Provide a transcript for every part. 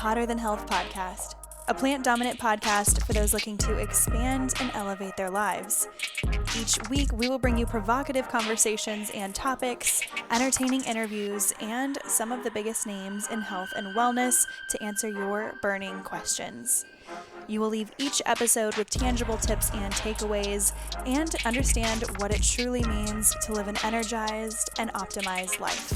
Hotter Than Health podcast, a plant-dominant podcast for those looking to expand and elevate their lives. Each week, we will bring you provocative conversations and topics, entertaining interviews, and some of the biggest names in health and wellness to answer your burning questions. You will leave each episode with tangible tips and takeaways and understand what it truly means to live an energized and optimized life.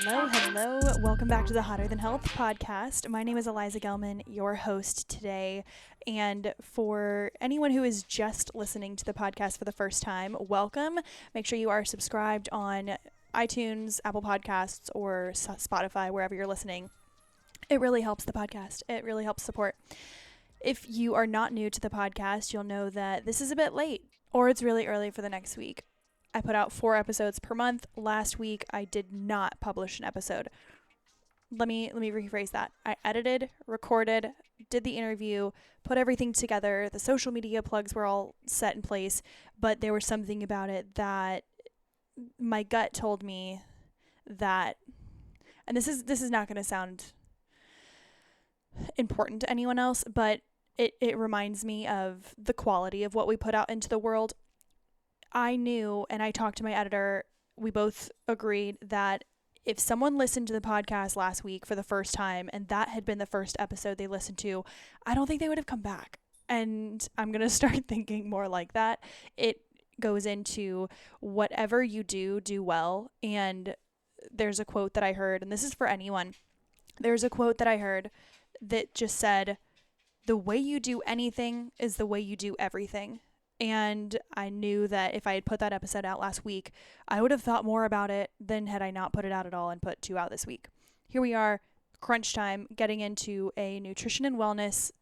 Hello. Welcome back to the Hotter Than Health podcast. My name is Eliza Gelman, your host today. And for anyone who is just listening to the podcast for the first time, welcome. Make sure you are subscribed on iTunes, Apple Podcasts, or Spotify, wherever you're listening. It really helps the podcast. It really helps support. If you are not new to the podcast, you'll know that this is a bit late, or it's really early for the next week. I put out 4 episodes per month. Last week, I did not publish an episode. Let me rephrase that. I edited, recorded, did the interview, put everything together. The social media plugs were all set in place, but there was something about it that my gut told me that, and this is not going to sound important to anyone else, but it reminds me of the quality of what we put out into the world. I knew, and I talked to my editor, we both agreed that if someone listened to the podcast last week for the first time and that had been the first episode they listened to, I don't think they would have come back. And I'm going to start thinking more like that. It goes into whatever you do well. And there's a quote that I heard, and this is for anyone. There's a quote that I heard that just said, "The way you do anything is the way you do everything." And I knew that if I had put that episode out last week, I would have thought more about it than had I not put it out at all and put 2 out this week. Here we are, crunch time, getting into a nutrition and wellness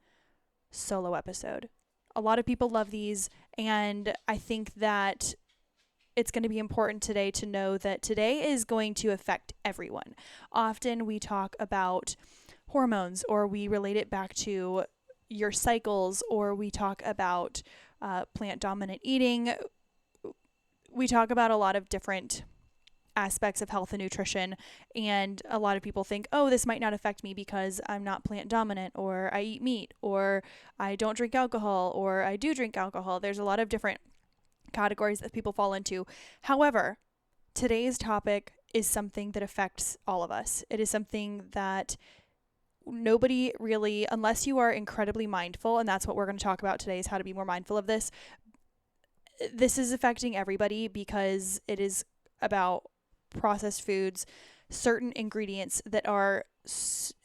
solo episode. A lot of people love these, and I think that it's going to be important today to know that today is going to affect everyone. Often we talk about hormones, or we relate it back to your cycles, or we talk about plant-dominant eating. We talk about a lot of different aspects of health and nutrition, and a lot of people think, oh, this might not affect me because I'm not plant-dominant, or I eat meat, or I don't drink alcohol, or I do drink alcohol. There's a lot of different categories that people fall into. However, today's topic is something that affects all of us. It is something that nobody really, unless you are incredibly mindful, and that's what we're going to talk about today, is how to be more mindful of this. This is affecting everybody because it is about processed foods, certain ingredients that are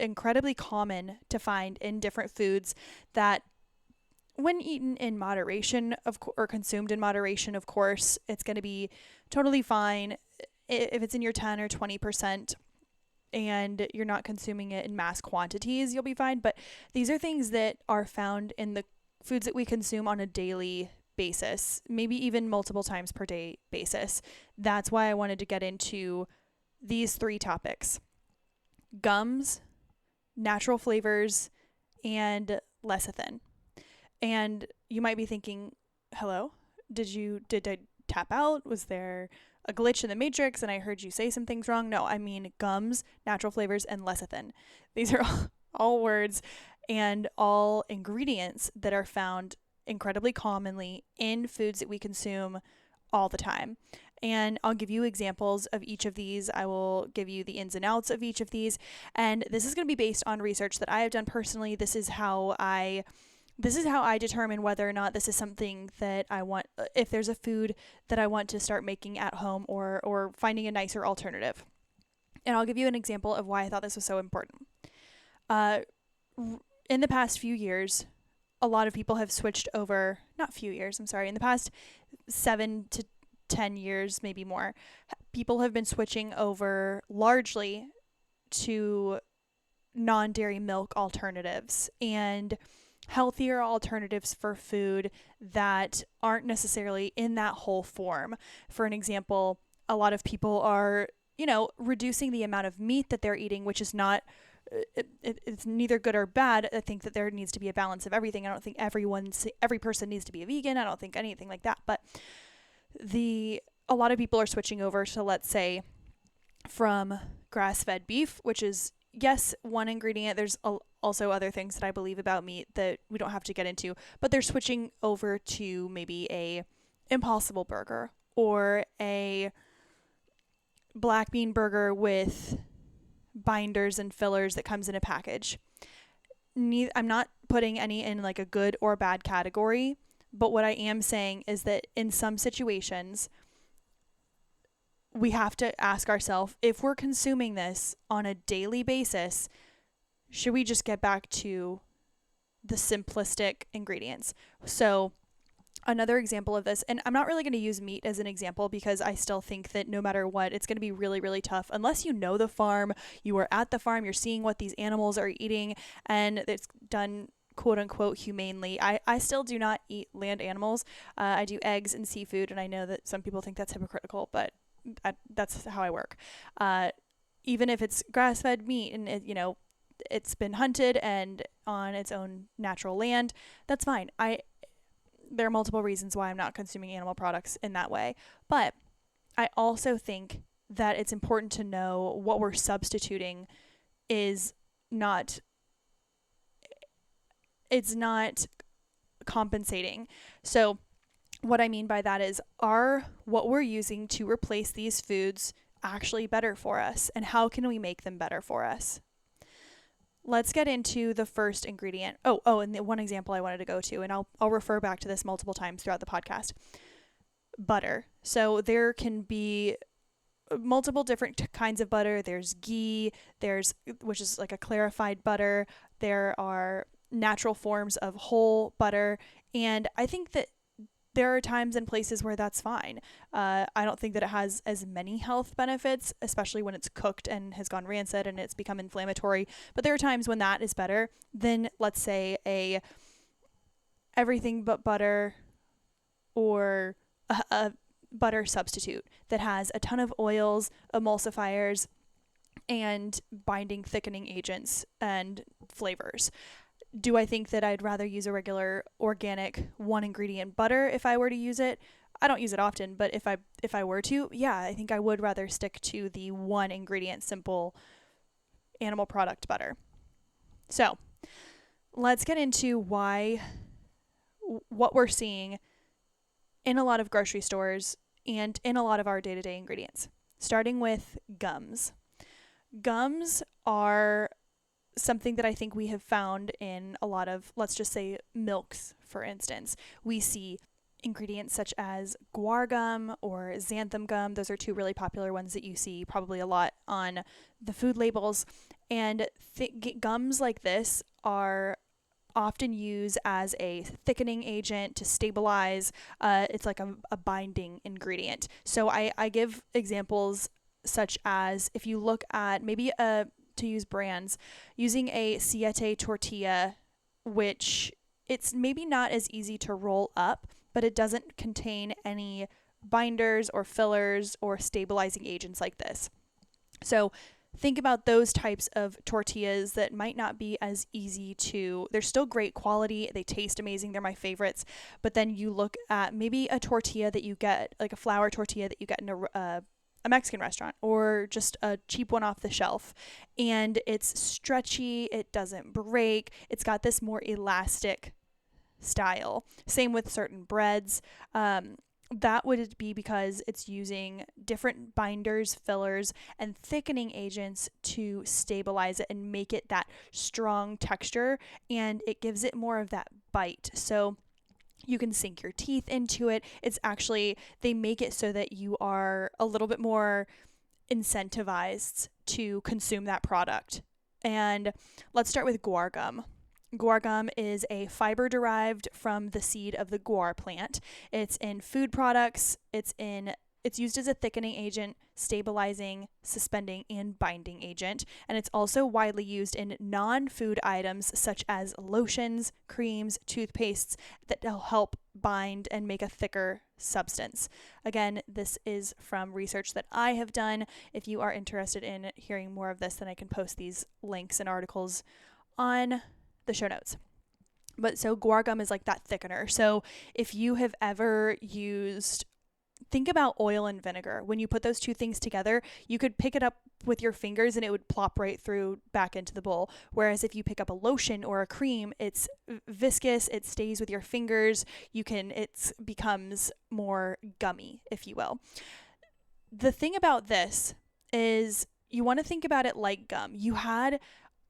incredibly common to find in different foods that, when eaten in moderation or consumed in moderation, of course, it's going to be totally fine. If it's in your 10 or 20%, and you're not consuming it in mass quantities, you'll be fine. But these are things that are found in the foods that we consume on a daily basis, maybe even multiple times per day basis. That's why I wanted to get into these 3 topics: gums, natural flavors, and lecithin. And you might be thinking, hello, did I tap out? Was there a glitch in the matrix and I heard you say some things wrong? No, I mean gums, natural flavors, and lecithin. These are all words and all ingredients that are found incredibly commonly in foods that we consume all the time. And I'll give you examples of each of these. I will give you the ins and outs of each of these. And this is going to be based on research that I have done personally. This is how I determine whether or not this is something that I want, if there's a food that I want to start making at home, or finding a nicer alternative. And I'll give you an example of why I thought this was so important. In the past few years, a lot of people have switched over, in the past 7 to 10 years, maybe more, people have been switching over largely to non-dairy milk alternatives and healthier alternatives for food that aren't necessarily in that whole form. For an example, a lot of people are, reducing the amount of meat that they're eating, which is not, it's neither good or bad. I think that there needs to be a balance of everything. I don't think every person needs to be a vegan. I don't think anything like that. But the a lot of people are switching over to, let's say, from grass-fed beef, which is, yes, one ingredient. There's also other things that I believe about meat that we don't have to get into, but they're switching over to maybe a Impossible Burger or a black bean burger with binders and fillers that comes in a package. I'm not putting any in like a good or bad category, but what I am saying is that in some situations, we have to ask ourselves, if we're consuming this on a daily basis, should we just get back to the simplistic ingredients? So another example of this, and I'm not really going to use meat as an example because I still think that no matter what, it's going to be really, really tough unless you know the farm, you are at the farm, you're seeing what these animals are eating, and it's done quote unquote humanely. I still do not eat land animals. I do eggs and seafood, and I know that some people think that's hypocritical, but that's how I work. Even if it's grass-fed meat and it's been hunted and on its own natural land, that's fine. There are multiple reasons why I'm not consuming animal products in that way, but I also think that it's important to know what we're substituting is not compensating. So what I mean by that is, are what we're using to replace these foods actually better for us, and how can we make them better for us? Let's get into the first ingredient. And the one example I wanted to go to, and I'll refer back to this multiple times throughout the podcast. Butter. So there can be multiple different kinds of butter. There's ghee, which is like a clarified butter. There are natural forms of whole butter, and I think that there are times and places where that's fine. I don't think that it has as many health benefits, especially when it's cooked and has gone rancid and it's become inflammatory. But there are times when that is better than, let's say, a everything but butter or a butter substitute that has a ton of oils, emulsifiers, and binding thickening agents and flavors. Do I think that I'd rather use a regular organic one ingredient butter if I were to use it? I don't use it often, but if I were to, yeah, I think I would rather stick to the one ingredient simple animal product butter. So let's get into what we're seeing in a lot of grocery stores and in a lot of our day-to-day ingredients, starting with gums. Gums are something that I think we have found in a lot of, let's just say, milks, for instance. We see ingredients such as guar gum or xanthan gum. Those are two really popular ones that you see probably a lot on the food labels. And gums like this are often used as a thickening agent to stabilize. It's like a binding ingredient. So I give examples such as, if you look at maybe to use brands, using a siete tortilla, which it's maybe not as easy to roll up, but it doesn't contain any binders or fillers or stabilizing agents like this. So think about those types of tortillas that might not be as easy they're still great quality, they taste amazing, they're my favorites, but then you look at maybe a tortilla that you get, like a flour tortilla that you get in a Mexican restaurant or just a cheap one off the shelf, and it's stretchy, it doesn't break, it's got this more elastic style. Same with certain breads. That would be because it's using different binders, fillers, and thickening agents to stabilize it and make it that strong texture, and it gives it more of that bite. So you can sink your teeth into it. It's actually, they make it so that you are a little bit more incentivized to consume that product. And let's start with guar gum. Guar gum is a fiber derived from the seed of the guar plant. It's in food products. It's used as a thickening agent, stabilizing, suspending, and binding agent. And it's also widely used in non-food items such as lotions, creams, toothpastes that will help bind and make a thicker substance. Again, this is from research that I have done. If you are interested in hearing more of this, then I can post these links and articles on the show notes. But so guar gum is like that thickener. So if you have ever used think about oil and vinegar. When you put those two things together, you could pick it up with your fingers and it would plop right through back into the bowl. Whereas if you pick up a lotion or a cream, it's viscous, it stays with your fingers. It becomes more gummy, if you will. The thing about this is you want to think about it like gum. You had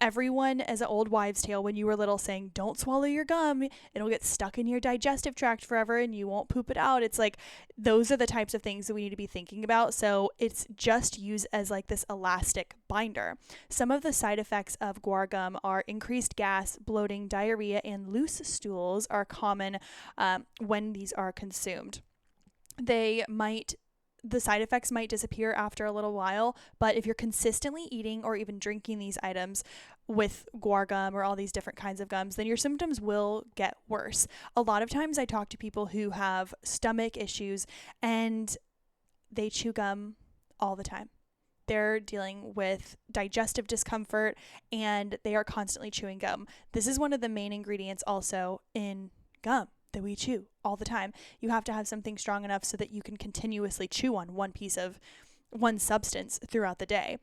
everyone as an old wives' tale when you were little saying, don't swallow your gum. It'll get stuck in your digestive tract forever and you won't poop it out. It's like those are the types of things that we need to be thinking about. So it's just used as like this elastic binder. Some of the side effects of guar gum are increased gas, bloating, diarrhea, and loose stools are common when these are consumed. The side effects might disappear after a little while, but if you're consistently eating or even drinking these items with guar gum or all these different kinds of gums, then your symptoms will get worse. A lot of times I talk to people who have stomach issues and they chew gum all the time. They're dealing with digestive discomfort and they are constantly chewing gum. This is one of the main ingredients also in gum that we chew all the time. You have to have something strong enough so that you can continuously chew on one substance throughout the day.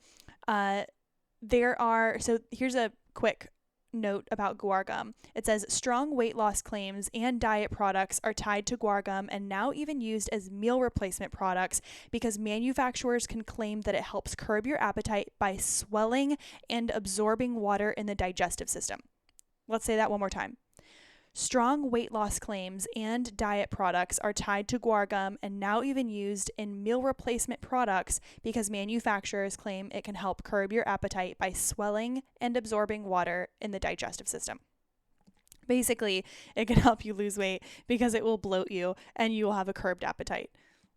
So here's a quick note about guar gum. It says strong weight loss claims and diet products are tied to guar gum and now even used as meal replacement products because manufacturers can claim that it helps curb your appetite by swelling and absorbing water in the digestive system. Let's say that one more time. Strong weight loss claims and diet products are tied to guar gum and now even used in meal replacement products because manufacturers claim it can help curb your appetite by swelling and absorbing water in the digestive system. Basically, it can help you lose weight because it will bloat you and you will have a curbed appetite.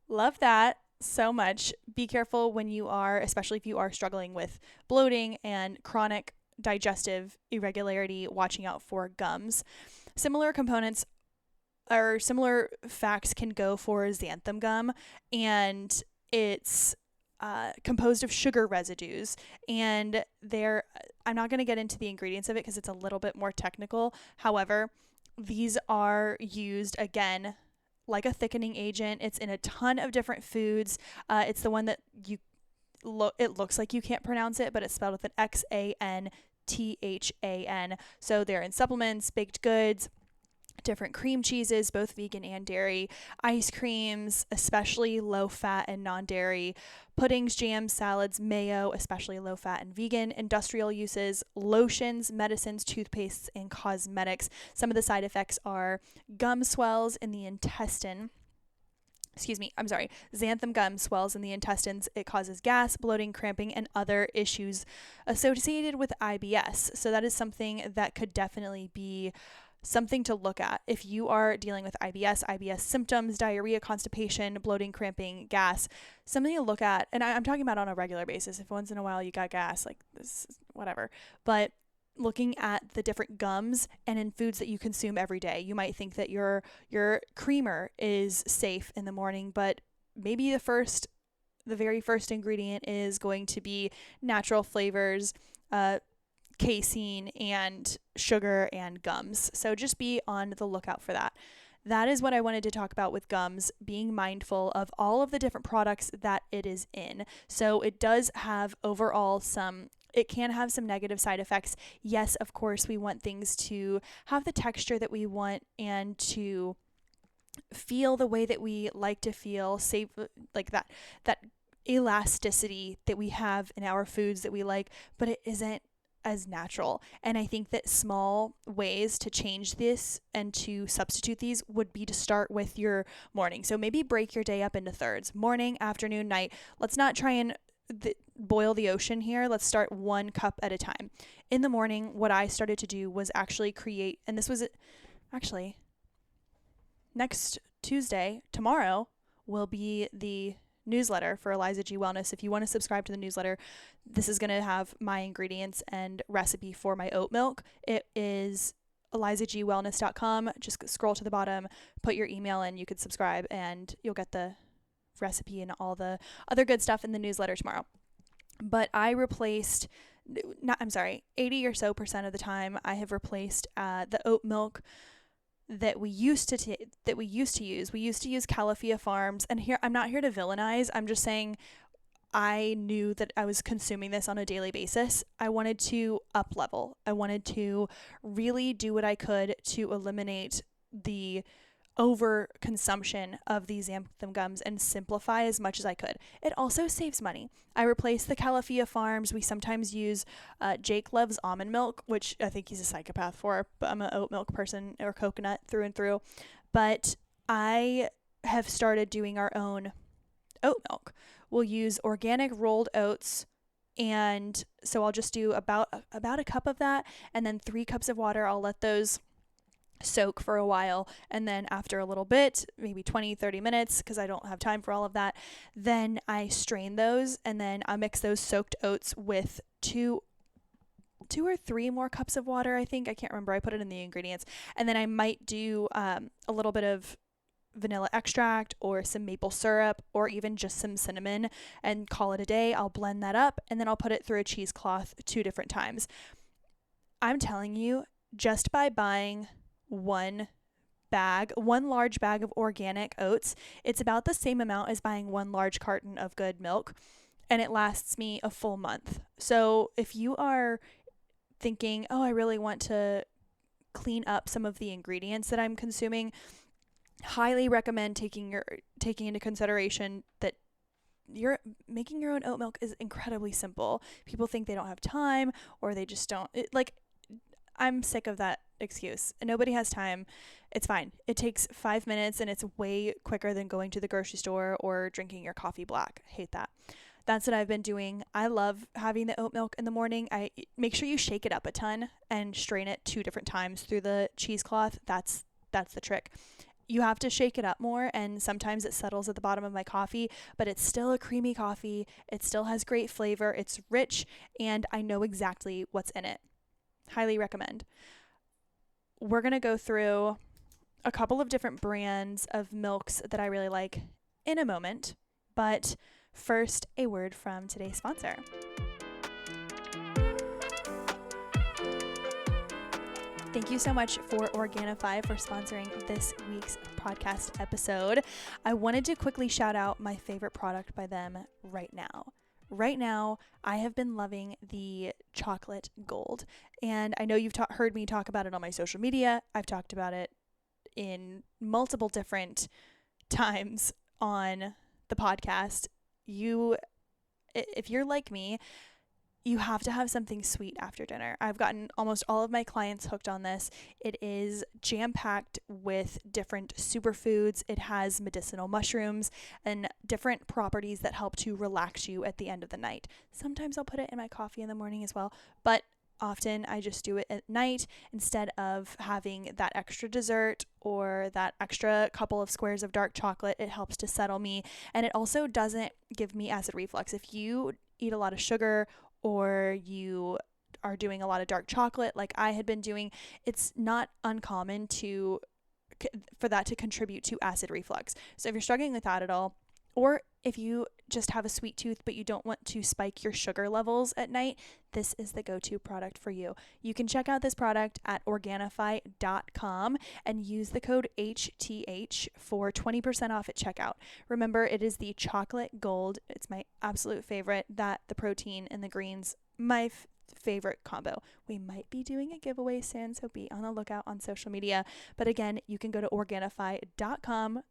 Love that so much. Be careful when you are, especially if you are struggling with bloating and chronic digestive irregularity, watching out for gums. Similar components or similar facts can go for xanthan gum, and it's composed of sugar residues. And I'm not going to get into the ingredients of it because it's a little bit more technical. However, these are used again like a thickening agent. It's in a ton of different foods. It's the one that it looks like you can't pronounce it, but it's spelled with an Xanthan. So they're in supplements, baked goods, different cream cheeses, both vegan and dairy, ice creams, especially low fat and non-dairy, puddings, jams, salads, mayo, especially low fat and vegan, industrial uses, lotions, medicines, toothpastes, and cosmetics. Some of the side effects are gum swells in the intestine. Xanthan gum swells in the intestines. It causes gas, bloating, cramping, and other issues associated with IBS. So that is something that could definitely be something to look at. If you are dealing with IBS symptoms, diarrhea, constipation, bloating, cramping, gas, something to look at. And I'm talking about on a regular basis. If once in a while you got gas, like this, whatever. But looking at the different gums and in foods that you consume every day. You might think that your creamer is safe in the morning, but maybe the very first ingredient is going to be natural flavors, casein and sugar and gums. So just be on the lookout for that. That is what I wanted to talk about with gums, being mindful of all of the different products that it is in. So it does have it can have some negative side effects. Yes, of course, we want things to have the texture that we want and to feel the way that we like to feel, safe, like that elasticity that we have in our foods that we like, but it isn't as natural. And I think that small ways to change this and to substitute these would be to start with your morning. So maybe break your day up into thirds: morning, afternoon, night. Let's not try and boil the ocean here. Let's start 1 cup at a time. In the morning, what I started to do was actually create, and this was actually next Tuesday, tomorrow will be the newsletter for Eliza G Wellness. If you want to subscribe to the newsletter, this is going to have my ingredients and recipe for my oat milk. It is elizagwellness.com. Just scroll to the bottom, put your email in, you could subscribe, and you'll get the recipe and all the other good stuff in the newsletter tomorrow. But I replaced 80% or so of the time I have replaced the oat milk that we used to use. We used to use Califia Farms, and here I'm not here to villainize. I'm just saying I knew that I was consuming this on a daily basis. I wanted to up level. I wanted to really do what I could to eliminate the over consumption of these xanthan gums and simplify as much as I could. It also saves money. I replaced the Califia Farms. We sometimes use Jake loves almond milk, which I think he's a psychopath for, but I'm an oat milk person, or coconut through and through. But I have started doing our own oat milk. We'll use organic rolled oats, and so I'll just do about a cup of that, and then 3 cups of water. I'll let those soak for a while, and then after a little bit, maybe 20-30 minutes, because I don't have time for all of that, then I strain those, and then I mix those soaked oats with two or three more cups of water. I think, I can't remember, I put it in the ingredients, and then I might do a little bit of vanilla extract or some maple syrup or even just some cinnamon and call it a day. I'll blend that up, and then I'll put it through a cheesecloth 2 different times. I'm telling you, just by buying one large bag of organic oats, it's about the same amount as buying 1 large carton of good milk, and it lasts me a full month. So if you are thinking, oh, I really want to clean up some of the ingredients that I'm consuming, highly recommend taking into consideration that you're making your own oat milk is incredibly simple. People think they don't have time, or they just don't. I'm sick of that excuse. Nobody has time. It's fine. It takes 5 minutes, and it's way quicker than going to the grocery store or drinking your coffee black. Hate that. That's what I've been doing. I love having the oat milk in the morning. I make sure you shake it up a ton and strain it 2 different times through the cheesecloth. That's the trick. You have to shake it up more, and sometimes it settles at the bottom of my coffee, but it's still a creamy coffee. It still has great flavor. It's rich, and I know exactly what's in it. Highly recommend. We're going to go through a couple of different brands of milks that I really like in a moment, but first, a word from today's sponsor. Thank you so much for Organifi for sponsoring this week's podcast episode. I wanted to quickly shout out my favorite product by them right now. Right now, I have been loving the chocolate gold, and I know you've heard me talk about it on my social media. I've talked about it in multiple different times on the podcast. If you're like me, you have to have something sweet after dinner. I've gotten almost all of my clients hooked on this. It is jam-packed with different superfoods. It has medicinal mushrooms and different properties that help to relax you at the end of the night. Sometimes I'll put it in my coffee in the morning as well, but often I just do it at night instead of having that extra dessert or that extra couple of squares of dark chocolate. It helps to settle me, and it also doesn't give me acid reflux. If you eat a lot of sugar or you are doing a lot of dark chocolate like I had been doing, it's not uncommon for that to contribute to acid reflux. So if you're struggling with that at all, or if you just have a sweet tooth but you don't want to spike your sugar levels at night, this is the go-to product for you. You can check out this product at Organifi.com and use the code HTH for 20% off at checkout. Remember, it is the chocolate gold. It's my absolute favorite. The protein and the greens, my favorite combo. We might be doing a giveaway soon, so be on the lookout on social media. But again, you can go to Organifi.com,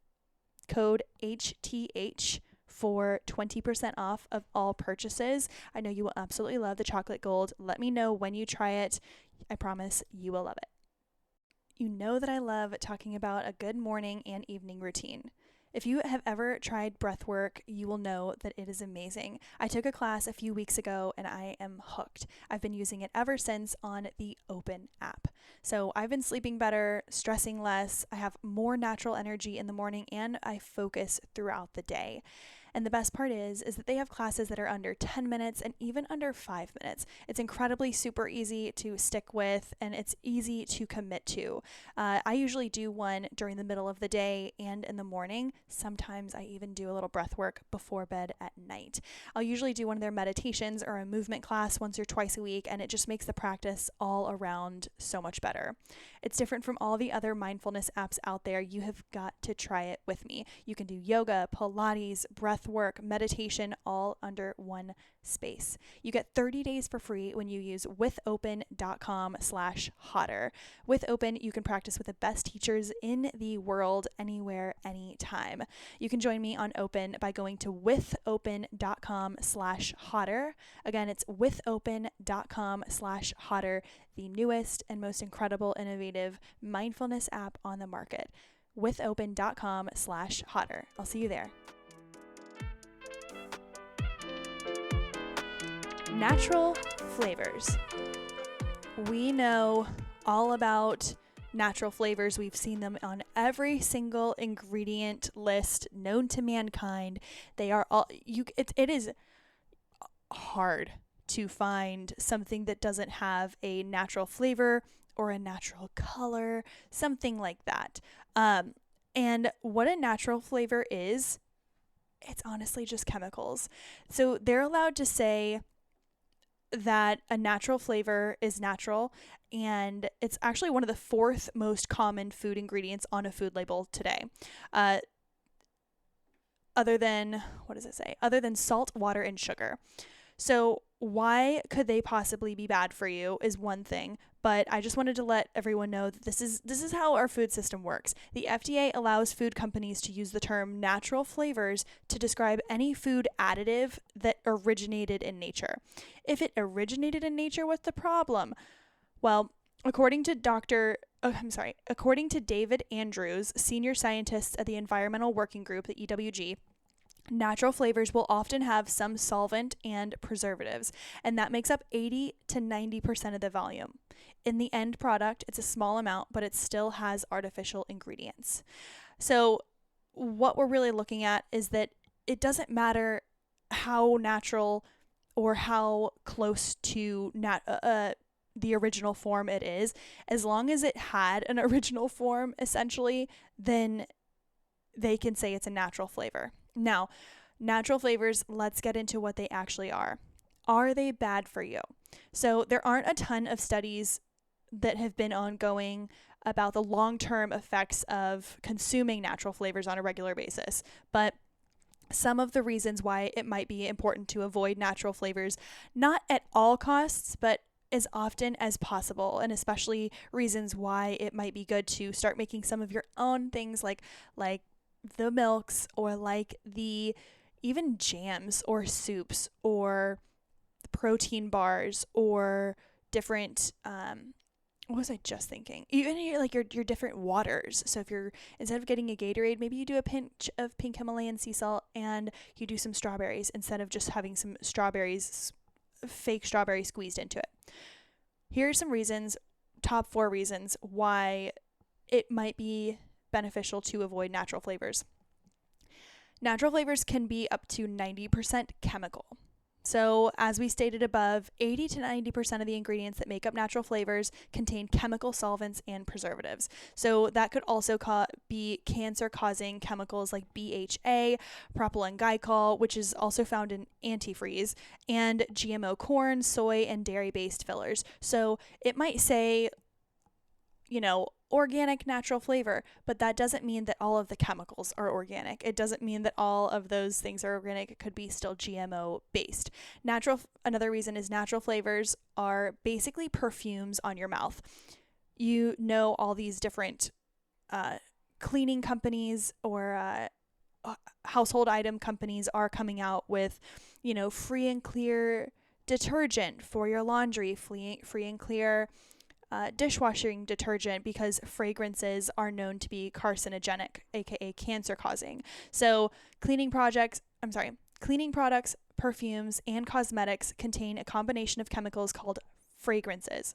code HTH for 20% off of all purchases. I know you will absolutely love the chocolate gold. Let me know when you try it. I promise you will love it. You know that I love talking about a good morning and evening routine. If you have ever tried Breathwork, you will know that it is amazing. I took a class a few weeks ago and I am hooked. I've been using it ever since on the Open app. So I've been sleeping better, stressing less, I have more natural energy in the morning, and I focus throughout the day. And the best part is that they have classes that are under 10 minutes and even under 5 minutes. It's incredibly super easy to stick with, and it's easy to commit to. I usually do one during the middle of the day and in the morning. Sometimes I even do a little breath work before bed at night. I'll usually do one of their meditations or a movement class once or twice a week, and it just makes the practice all around so much much better. It's different from all the other mindfulness apps out there. You have got to try it with me. You can do yoga, Pilates, breathwork, meditation, all under one space. You get 30 days for free when you use withopen.com/hotter. With Open, you can practice with the best teachers in the world, anywhere, anytime. You can join me on Open by going to withopen.com/hotter. Again, it's withopen.com/hotter, the newest and most incredible, innovative mindfulness app on the market. Withopen.com/hotter. I'll see you there. Natural flavors. We know all about natural flavors. We've seen them on every single ingredient list known to mankind. They are all it is hard to find something that doesn't have a natural flavor or a natural color, something like that. And what a natural flavor is, it's honestly just chemicals. So they're allowed to say that a natural flavor is natural, and it's actually one of the 4th most common food ingredients on a food label today. Other than, what does it say? Other than salt, water, and sugar. So why could they possibly be bad for you is one thing, but I just wanted to let everyone know that this is how our food system works. The FDA allows food companies to use the term natural flavors to describe any food additive that originated in nature. If it originated in nature, what's the problem? Well, according to David Andrews, senior scientist at the Environmental Working Group, the EWG, natural flavors will often have some solvent and preservatives, and that makes up 80 to 90% of the volume. In the end product, it's a small amount, but it still has artificial ingredients. So what we're really looking at is that it doesn't matter how natural or how close to the original form it is, as long as it had an original form, essentially, then they can say it's a natural flavor. Now, natural flavors, let's get into what they actually are. Are they bad for you? So there aren't a ton of studies that have been ongoing about the long-term effects of consuming natural flavors on a regular basis, but some of the reasons why it might be important to avoid natural flavors, not at all costs, but as often as possible, and especially reasons why it might be good to start making some of your own things like the milks, or like the even jams or soups or protein bars or different what was I just thinking? Even your different waters. So if you're, instead of getting a Gatorade, maybe you do a pinch of pink Himalayan sea salt and you do some strawberries instead of just having some fake strawberry squeezed into it. Here are some reasons, top 4 reasons why it might be beneficial to avoid natural flavors. Natural flavors can be up to 90% chemical. So as we stated above, 80 to 90% of the ingredients that make up natural flavors contain chemical solvents and preservatives. So that could also be cancer-causing chemicals like BHA, propylene glycol, which is also found in antifreeze, and GMO corn, soy, and dairy-based fillers. So it might say, organic natural flavor, but that doesn't mean that all of the chemicals are organic. It doesn't mean that all of those things are organic. It could be still GMO based. Another reason is natural flavors are basically perfumes on your mouth. All these different cleaning companies or household item companies are coming out with, free and clear detergent for your laundry, free and clear dishwashing detergent, because fragrances are known to be carcinogenic, aka cancer causing. So cleaning products, perfumes, and cosmetics contain a combination of chemicals called fragrances.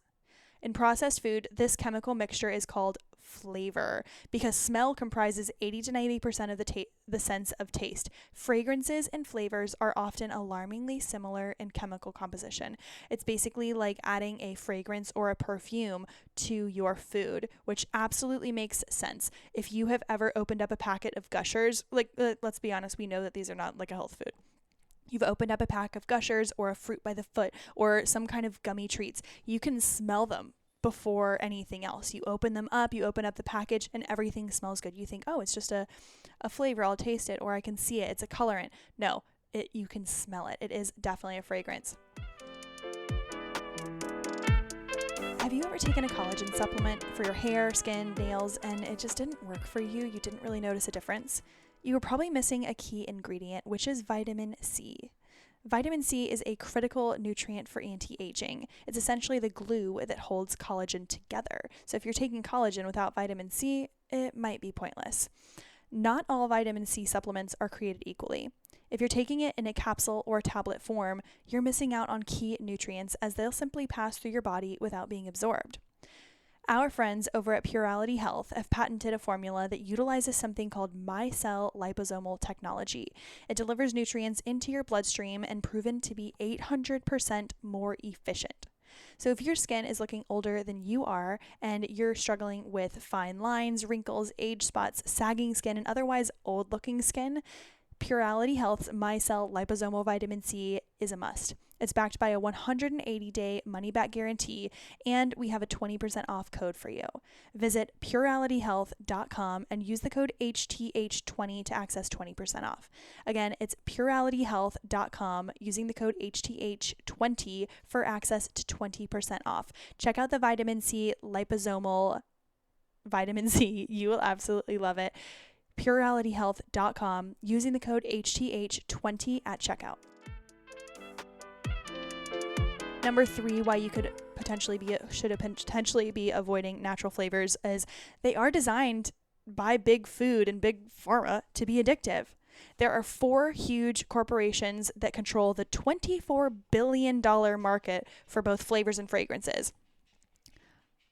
In processed food, this chemical mixture is called flavor because smell comprises 80 to 90% of the sense of taste. Fragrances and flavors are often alarmingly similar in chemical composition. It's basically like adding a fragrance or a perfume to your food, which absolutely makes sense. If you have ever opened up a packet of Gushers, let's be honest, we know that these are not like a health food. You've opened up a pack of Gushers or a Fruit by the Foot or some kind of gummy treats. You can smell them before anything else. You open them up, you open up the package, and everything smells good. You think, oh, it's just a flavor, I'll taste it, or I can see it, it's a colorant. No, you can smell it. It is definitely a fragrance. Have you ever taken a collagen supplement for your hair, skin, nails, and it just didn't work for you? You didn't really notice a difference? You were probably missing a key ingredient, which is vitamin C. Vitamin C is a critical nutrient for anti-aging. It's essentially the glue that holds collagen together. So if you're taking collagen without vitamin C, it might be pointless. Not all vitamin C supplements are created equally. If you're taking it in a capsule or tablet form, you're missing out on key nutrients as they'll simply pass through your body without being absorbed. Our friends over at Purality Health have patented a formula that utilizes something called micelle liposomal technology. It delivers nutrients into your bloodstream and proven to be 800% more efficient. So if your skin is looking older than you are and you're struggling with fine lines, wrinkles, age spots, sagging skin, and otherwise old-looking skin, Purality Health's micelle liposomal vitamin C is a must. It's backed by a 180-day money-back guarantee, and we have a 20% off code for you. Visit puralityhealth.com and use the code HTH20 to access 20% off. Again, it's puralityhealth.com using the code HTH20 for access to 20% off. Check out the vitamin C liposomal vitamin C. You will absolutely love it. puralityhealth.com using the code HTH20 at checkout. Number 3, why you should potentially be avoiding natural flavors is they are designed by big food and big pharma to be addictive. There are 4 huge corporations that control the $24 billion market for both flavors and fragrances.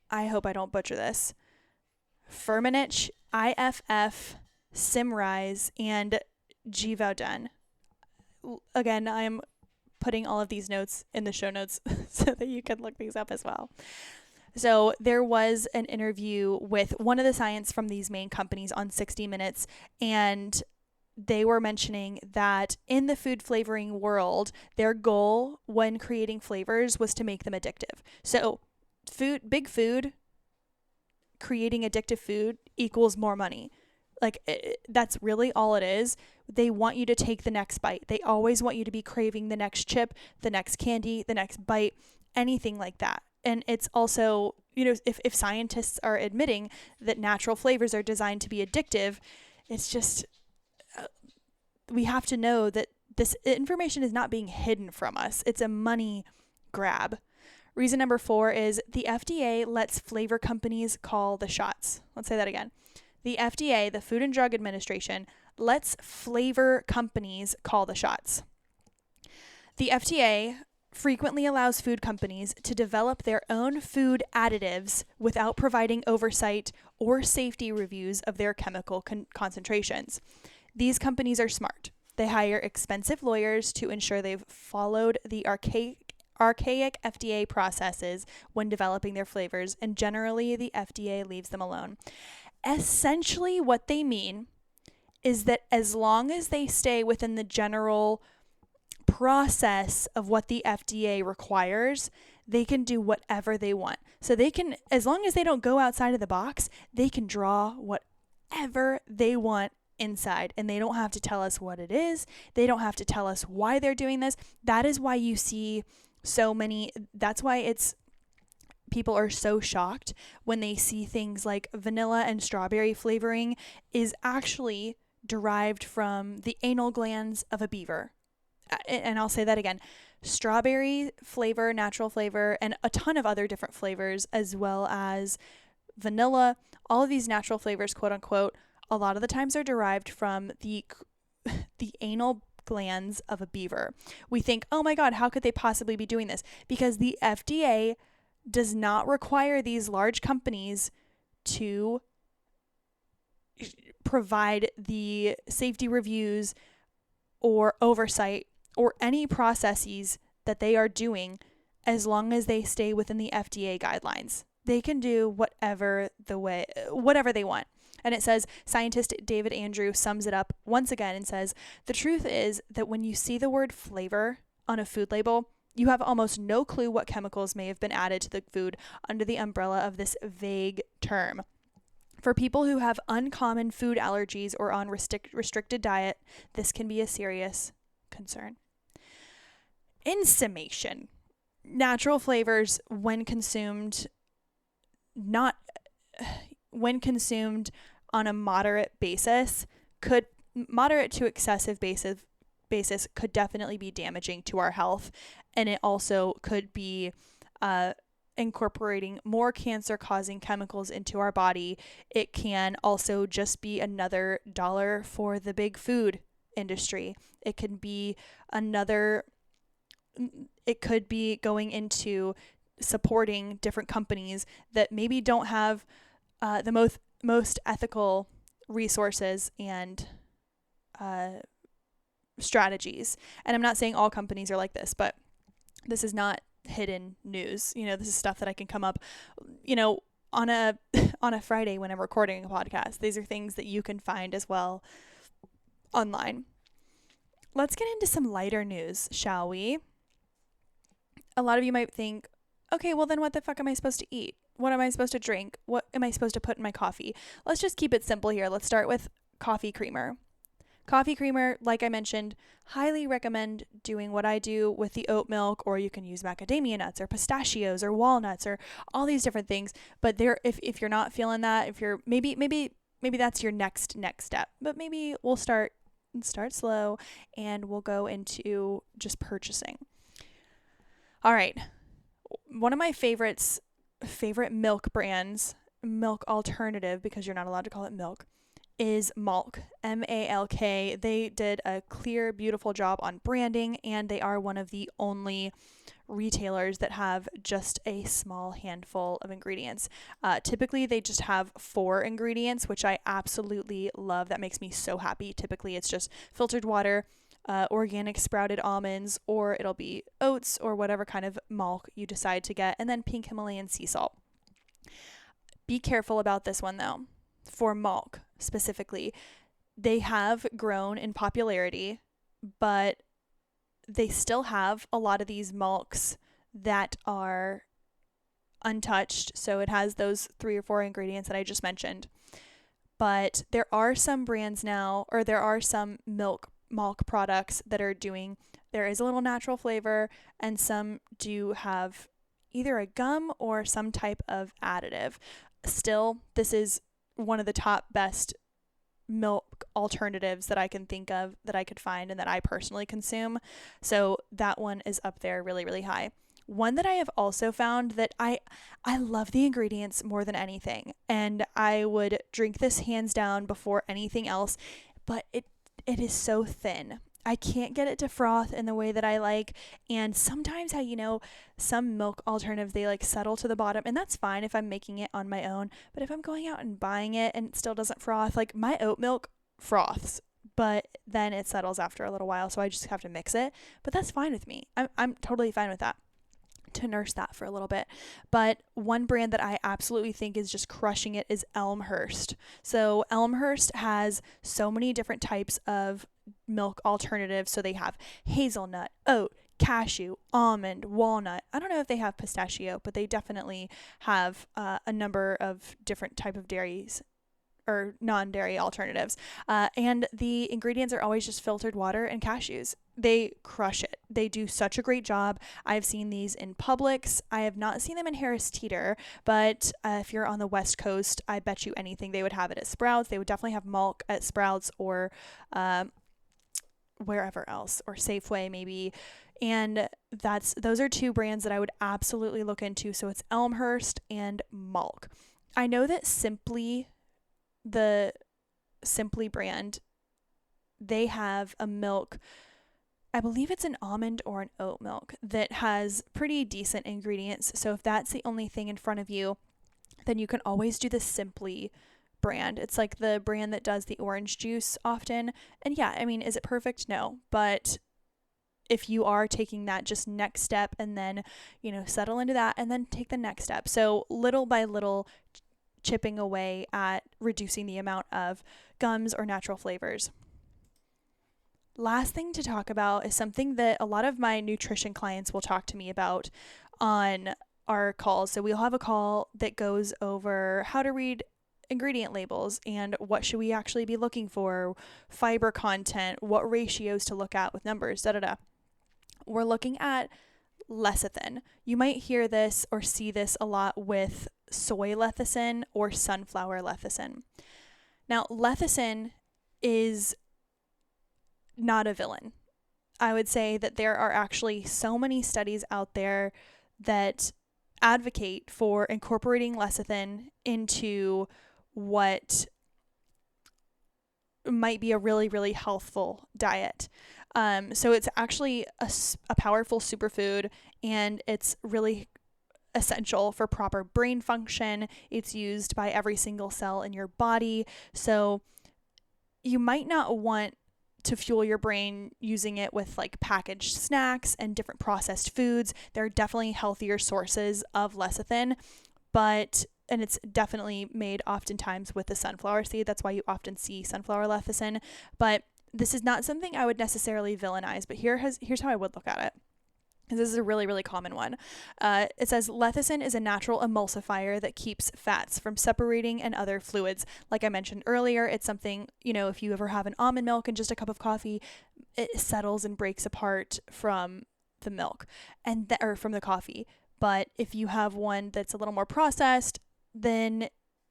I hope I don't butcher this. Firmenich, IFF, Simrise, and Givaudan. Again, I'm putting all of these notes in the show notes so that you can look these up as well. So there was an interview with one of the science from these main companies on 60 Minutes, and they were mentioning that in the food flavoring world, their goal when creating flavors was to make them addictive. So big food, creating addictive food equals more money. That's really all it is. They want you to take the next bite. They always want you to be craving the next chip, the next candy, the next bite, anything like that. And it's also, if scientists are admitting that natural flavors are designed to be addictive, it's just, we have to know that this information is not being hidden from us. It's a money grab. Reason number 4 is the FDA lets flavor companies call the shots. Let's say that again. The FDA, the Food and Drug Administration, lets flavor companies call the shots. The FDA frequently allows food companies to develop their own food additives without providing oversight or safety reviews of their chemical concentrations. These companies are smart. They hire expensive lawyers to ensure they've followed the archaic FDA processes when developing their flavors, and generally the FDA leaves them alone. Essentially, what they mean is that as long as they stay within the general process of what the FDA requires, they can do whatever they want. So they can, as long as they don't go outside of the box, they can draw whatever they want inside, and they don't have to tell us what it is. They don't have to tell us why they're doing this. That is why you see that's why people are so shocked when they see things like vanilla and strawberry flavoring is actually derived from the anal glands of a beaver. And I'll say that again. Strawberry flavor, natural flavor, and a ton of other different flavors, as well as vanilla, all of these natural flavors, quote unquote, a lot of the times are derived from the anal glands of a beaver. We think, oh my God, how could they possibly be doing this? Because the FDA does not require these large companies to provide the safety reviews or oversight or any processes that they are doing as long as they stay within the FDA guidelines. They can do whatever they want. And it says, scientist David Andrew sums it up once again and says, the truth is that when you see the word flavor on a food label, You have almost no clue what chemicals may have been added to the food under the umbrella of this vague term. For people who have uncommon food allergies or on restricted diet, this can be a serious concern. In summation, natural flavors not when consumed on a moderate to excessive basis could definitely be damaging to our health, and it also could be incorporating more cancer-causing chemicals into our body. It can also just be another dollar for the big food industry. It could be going into supporting different companies that maybe don't have the most ethical resources and strategies. And I'm not saying all companies are like this, but this is not hidden news. This is stuff that I can come up, on a on a Friday when I'm recording a podcast. These are things that you can find as well online. Let's get into some lighter news, shall we? A lot of you might think, okay, well then what the fuck am I supposed to eat? What am I supposed to drink? What am I supposed to put in my coffee? Let's just keep it simple here. Let's start with coffee creamer. Coffee creamer, like I mentioned, highly recommend doing what I do with the oat milk, or you can use macadamia nuts or pistachios or walnuts or all these different things. But if you're not feeling that, if you're maybe that's your next step. But maybe we'll start slow and we'll go into just purchasing. All right. One of my favorite milk brands, milk alternative, because you're not allowed to call it milk, is Malk, M-A-L-K. They did a clear, beautiful job on branding, and they are one of the only retailers that have just a small handful of ingredients. Typically, they just have 4 ingredients, which I absolutely love. That makes me so happy. Typically, it's just filtered water, organic sprouted almonds, or it'll be oats or whatever kind of Malk you decide to get, and then pink Himalayan sea salt. Be careful about this one, though. For Malk specifically, they have grown in popularity, but they still have a lot of these Malks that are untouched. So it has those 3 or 4 ingredients that I just mentioned. But there are some brands now, or there are some Malk products that are there is a little natural flavor, and some do have either a gum or some type of additive. Still, this is one of the top best milk alternatives that I can think of, that I could find, and that I personally consume. So that one is up there really, really high. One that I have also found that I love the ingredients more than anything, and I would drink this hands down before anything else, but it is so thin. I can't get it to froth in the way that I like, and sometimes some milk alternatives, they like settle to the bottom, and that's fine if I'm making it on my own, but if I'm going out and buying it and it still doesn't froth, like my oat milk froths, but then it settles after a little while, so I just have to mix it, but that's fine with me. I'm totally fine with that, to nurse that for a little bit. But one brand that I absolutely think is just crushing it is Elmhurst. So Elmhurst has so many different types of milk alternatives. So they have hazelnut, oat, cashew, almond, walnut. I don't know if they have pistachio, but they definitely have a number of different type of dairies or non-dairy alternatives. And the ingredients are always just filtered water and cashews. They crush it. They do such a great job. I've seen these in Publix. I have not seen them in Harris Teeter, but if you're on the West Coast, I bet you anything they would have it at Sprouts. They would definitely have Malk at Sprouts or wherever else, or Safeway maybe. And those are 2 brands that I would absolutely look into. So it's Elmhurst and Malk. I know that the Simply brand, they have a milk, I believe it's an almond or an oat milk, that has pretty decent ingredients. So if that's the only thing in front of you, then you can always do the Simply brand. It's like the brand that does the orange juice often. And yeah, I mean, is it perfect? No. But if you are taking that just next step, and then, settle into that and then take the next step. So little by little, chipping away at reducing the amount of gums or natural flavors. last thing to talk about is something that a lot of my nutrition clients will talk to me about on our calls. So we'll have a call that goes over how to read ingredient labels and what should we actually be looking for, fiber content, what ratios to look at with numbers, da da da. We're looking at lecithin. You might hear this or see this a lot with soy lecithin or sunflower lecithin. Now, lecithin is not a villain. I would say that there are actually so many studies out there that advocate for incorporating lecithin into what might be a really, really healthful diet. So it's actually a powerful superfood, and it's really essential for proper brain function. It's used by every single cell in your body. So you might not want to fuel your brain using it with like packaged snacks and different processed foods. There are definitely healthier sources of lecithin, and it's definitely made oftentimes with the sunflower seed. That's why you often see sunflower lecithin. But this is not something I would necessarily villainize, but here's how I would look at it. This is a really, really common one. It says lecithin is a natural emulsifier that keeps fats from separating and other fluids. Like I mentioned earlier, it's something, if you ever have an almond milk and just a cup of coffee, it settles and breaks apart from the milk or from the coffee. But if you have one that's a little more processed, then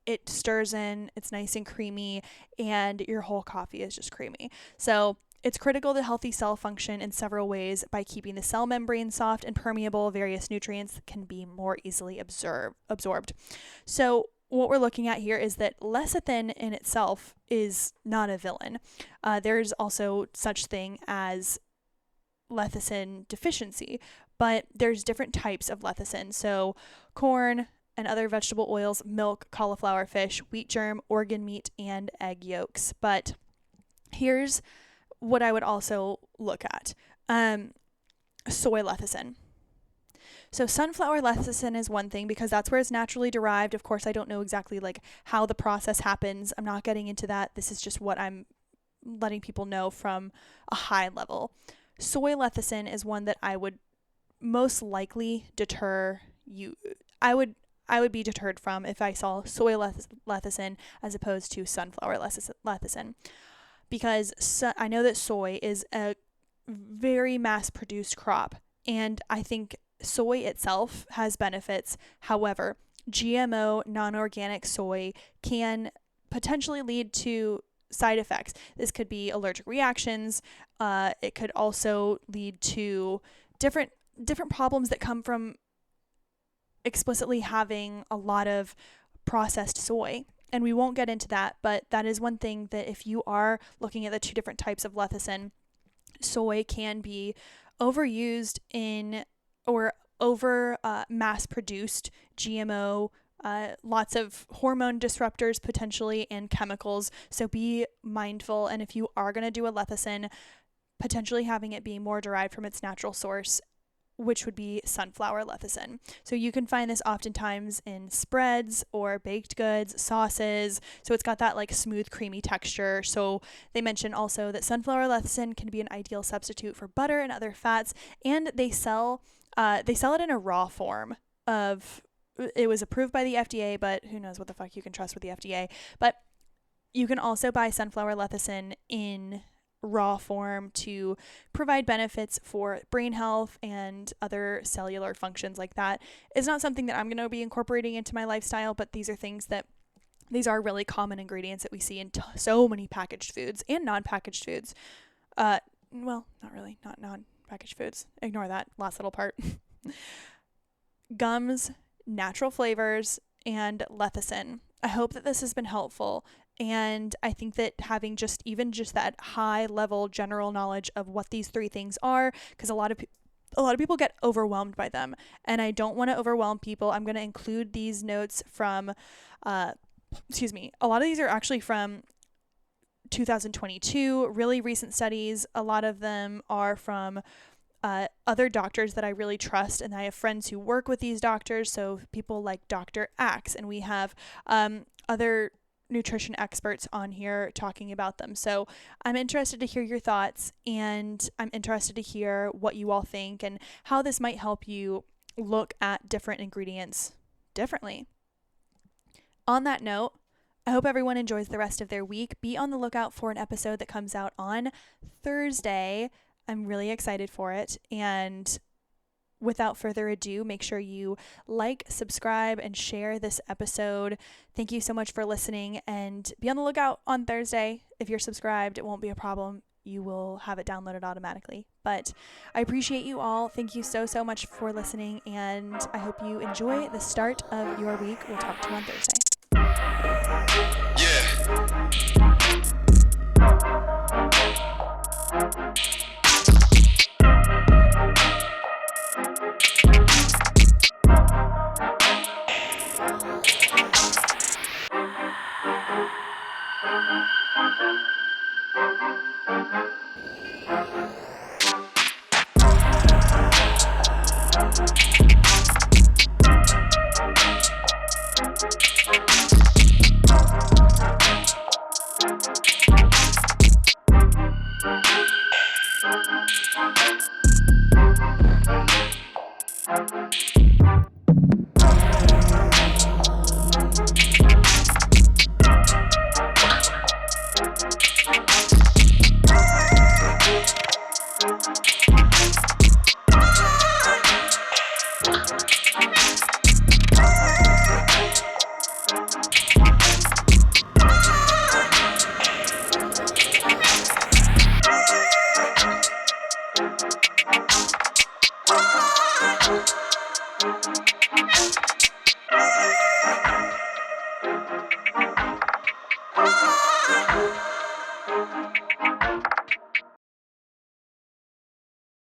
it stirs in, it's nice and creamy, and your whole coffee is just creamy. So it's critical to healthy cell function in several ways by keeping the cell membrane soft and permeable. Various nutrients can be more easily absorbed. So what we're looking at here is that lecithin in itself is not a villain. There's also such thing as lecithin deficiency, but there's different types of lecithin. So corn and other vegetable oils, milk, cauliflower, fish, wheat germ, organ meat, and egg yolks. But here's what I would also look at. Soy lecithin. So sunflower lecithin is one thing because that's where it's naturally derived. Of course, I don't know exactly like how the process happens. I'm not getting into that. This is just what I'm letting people know from a high level. Soy lecithin is one that I would most likely deter you. I would be deterred from if I saw soy lecithin as opposed to sunflower lecithin. Because I know that soy is a very mass-produced crop, and I think soy itself has benefits. However, GMO non-organic soy can potentially lead to side effects. This could be allergic reactions. It could also lead to different problems that come from explicitly having a lot of processed soy. And we won't get into that, but that is one thing that if you are looking at the two different types of lecithin, soy can be overused in or over mass-produced GMO, lots of hormone disruptors potentially, and chemicals. So be mindful. And if you are going to do a lecithin, potentially having it be more derived from its natural source, which would be sunflower lecithin. So you can find this oftentimes in spreads or baked goods, sauces. So it's got that like smooth, creamy texture. So they mention also that sunflower lecithin can be an ideal substitute for butter and other fats, and they sell it in a raw form it was approved by the FDA, but who knows what the fuck you can trust with the FDA. But you can also buy sunflower lecithin in raw form to provide benefits for brain health and other cellular functions like that. It's not something that I'm going to be incorporating into my lifestyle, but these are really common ingredients that we see in so many packaged foods and non-packaged foods. Well, not really, not non-packaged foods. Ignore that last little part. Gums, natural flavors, and lecithin. I hope that this has been helpful. And I think that having just that high level general knowledge of what these three things are, because a lot of people get overwhelmed by them, and I don't want to overwhelm people. I'm going to include these notes from, a lot of these are actually from 2022, really recent studies. A lot of them are from other doctors that I really trust, and I have friends who work with these doctors, so people like Dr. Axe, and we have other nutrition experts on here talking about them. So I'm interested to hear your thoughts, and I'm interested to hear what you all think and how this might help you look at different ingredients differently. On that note, I hope everyone enjoys the rest of their week. Be on the lookout for an episode that comes out on Thursday. I'm really excited for it. And without further ado, make sure you like, subscribe, and share this episode. Thank you so much for listening, and be on the lookout on Thursday. If you're subscribed, it won't be a problem. You will have it downloaded automatically. But I appreciate you all. Thank you so, so much for listening, and I hope you enjoy the start of your week. We'll talk to you on Thursday. Yeah.